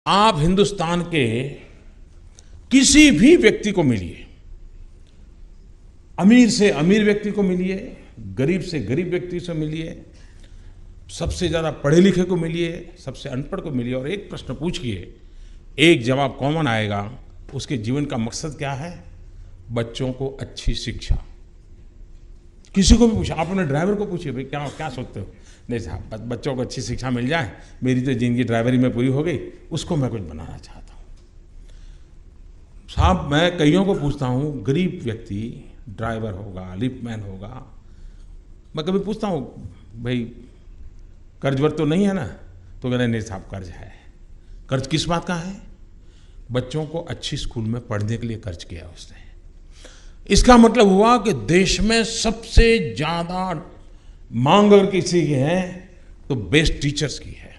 आप हिंदुस्तान के किसी भी व्यक्ति को मिलिए, अमीर से अमीर व्यक्ति को मिलिए, गरीब से गरीब व्यक्ति से मिलिए, सबसे ज़्यादा पढ़े लिखे को मिलिए, सबसे अनपढ़ को मिलिए, और एक प्रश्न पूछिए, एक जवाब कॉमन आएगा। उसके जीवन का मकसद क्या है? बच्चों को अच्छी शिक्षा। किसी को भी पूछा, आप अपने ड्राइवर को पूछिए, भाई क्या क्या सोचते हो? नहीं साहब, बच्चों को अच्छी शिक्षा मिल जाए, मेरी तो जिंदगी ड्राइवरी में पूरी हो गई, उसको मैं कुछ बनाना चाहता हूँ। साहब, मैं कईयों को पूछता हूँ, गरीब व्यक्ति ड्राइवर होगा, लिफ्टमैन होगा, मैं कभी पूछता हूँ, भाई कर्ज वर्ज तो नहीं है ना? तो कहते नहीं साहब, कर्ज है। कर्ज किस बात का है? बच्चों को अच्छी स्कूल में पढ़ने के लिए कर्ज किया उसने। इसका मतलब हुआ कि देश में सबसे ज्यादा मांग अगर किसी की है तो बेस्ट टीचर्स की है।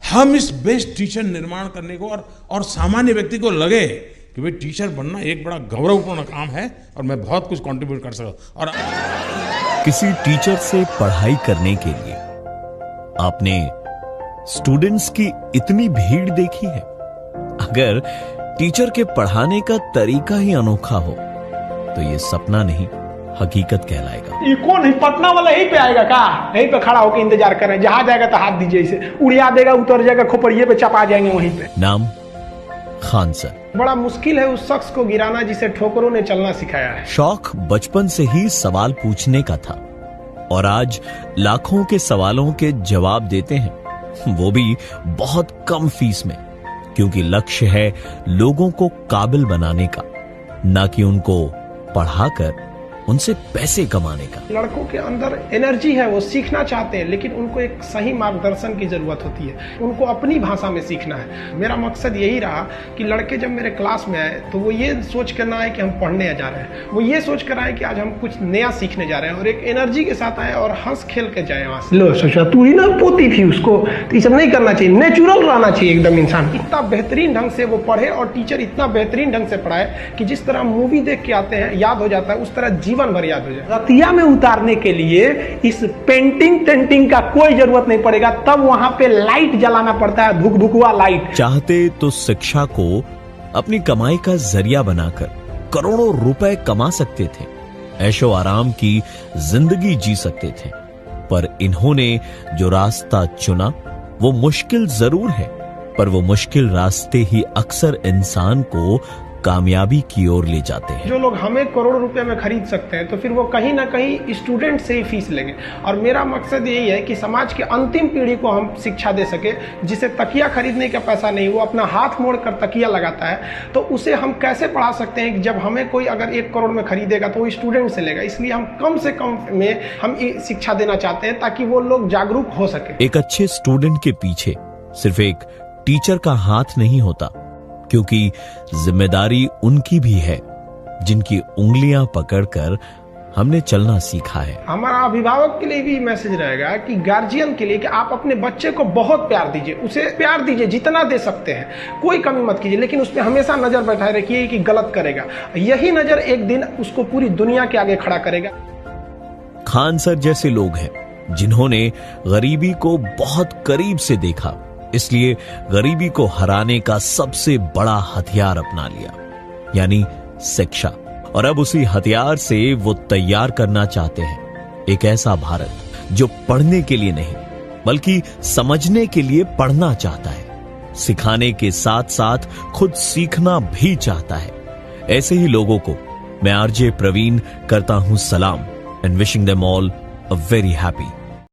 हम इस बेस्ट टीचर निर्माण करने को और सामान्य व्यक्ति को लगे कि भाई टीचर बनना एक बड़ा गौरवपूर्ण काम है और मैं बहुत कुछ कंट्रीब्यूट कर सकता। और किसी टीचर से पढ़ाई करने के लिए आपने स्टूडेंट्स की इतनी भीड़ देखी है? अगर टीचर के पढ़ाने का तरीका ही अनोखा हो तो ये सपना नहीं, हकीकत कहलाएगा। ये कौन है? पटना वाला यहीं पे आएगा का? यहीं पे खड़ा होकर इंतजार कर रहे हैं, जहां जाएगा तो हाथ दीजिए, इसे उड़िया देगा, उतर जाएगा, खोपड़िए पे चपा जाएंगे वहीं पे। नाम खान सर। बड़ा मुश्किल है उस शख्स को गिराना जिसे ठोकरों ने चलना सिखाया है। शौक बचपन से ही सवाल पूछने का था और आज लाखों के सवालों के जवाब देते हैं, वो भी बहुत कम फीस में, क्योंकि लक्ष्य है लोगों को काबिल बनाने का, ना कि उनको पढ़ाकर उनसे पैसे कमाने का। लड़कों के अंदर एनर्जी है, वो सीखना चाहते हैं, लेकिन उनको एक सही मार्गदर्शन की जरूरत होती है। उनको अपनी भाषा में सीखना है। मेरा मकसद यही रहा कि लड़के जब मेरे क्लास में आए तो वो ये सोच कर ना आए कि हम पढ़ने जा रहे हैं, वो ये सोच कर आए कि आज हम कुछ नया सीखने जा रहे हैं, और एक एनर्जी के साथ आए और हंस खेल के जाए वहां से। लो सोचा तू ही ना पोती थी उसको, तो ये सब नहीं करना चाहिए, नेचुरल रहना चाहिए एकदम इंसान। इतना बेहतरीन ढंग से वो पढ़े और टीचर इतना बेहतरीन ढंग से पढ़ाए कि जिस तरह मूवी देख के आते हैं याद हो जाता है, उस तरह जीवन भर याद हो जाए। रतिया में उतारने के लिए इस पेंटिंग का कोई जरूरत नहीं पड़ेगा, तब वहां पे लाइट जलाना पड़ता है, धुकधुकवा लाइट। चाहते तो शिक्षा को अपनी कमाई का जरिया बनाकर करोड़ों रुपए कमा सकते थे, ऐशो आराम की जिंदगी जी सकते थे, पर इन्होंने जो रास्ता चुना वो मुश्किल जरूर है, पर वो मुश्किल रास्ते ही अक्सर इंसान को कामयाबी की ओर ले जाते हैं। जो लोग हमें करोड़ों रुपए में खरीद सकते हैं, तो फिर वो कहीं ना कहीं स्टूडेंट से ही फीस लेंगे। और मेरा मकसद यही है कि समाज की अंतिम पीढ़ी को हम शिक्षा दे सके, जिसे तकिया खरीदने का पैसा नहीं, वो अपना हाथ मोड़ कर तकिया लगाता है, तो उसे हम कैसे पढ़ा सकते हैं? जब हमें कोई अगर 1 करोड़ में खरीदेगा तो वो स्टूडेंट से लेगा। इसलिए हम कम से कम में हम शिक्षा देना चाहते हैं ताकि वो लोग जागरूक हो सके। एक अच्छे स्टूडेंट के पीछे सिर्फ एक टीचर का हाथ नहीं होता, क्योंकि जिम्मेदारी उनकी भी है जिनकी उंगलियां पकड़कर हमने चलना सीखा है। हमारा अभिभावक के लिए भी मैसेज रहेगा कि गार्जियन के लिए कि आप अपने बच्चे को बहुत प्यार दीजिए, उसे प्यार दीजिए जितना दे सकते हैं, कोई कमी मत कीजिए, लेकिन उस पर हमेशा नजर बैठाए रखिए कि गलत करेगा। यही नजर एक दिन उसको पूरी दुनिया के आगे खड़ा करेगा। खान सर जैसे लोग हैं जिन्होंने गरीबी को बहुत करीब से देखा, इसलिए गरीबी को हराने का सबसे बड़ा हथियार अपना लिया, यानी शिक्षा। और अब उसी हथियार से वो तैयार करना चाहते हैं एक ऐसा भारत जो पढ़ने के लिए नहीं बल्कि समझने के लिए पढ़ना चाहता है, सिखाने के साथ साथ खुद सीखना भी चाहता है। ऐसे ही लोगों को मैं आरजे प्रवीण करता हूं सलाम and wishing them all a very happy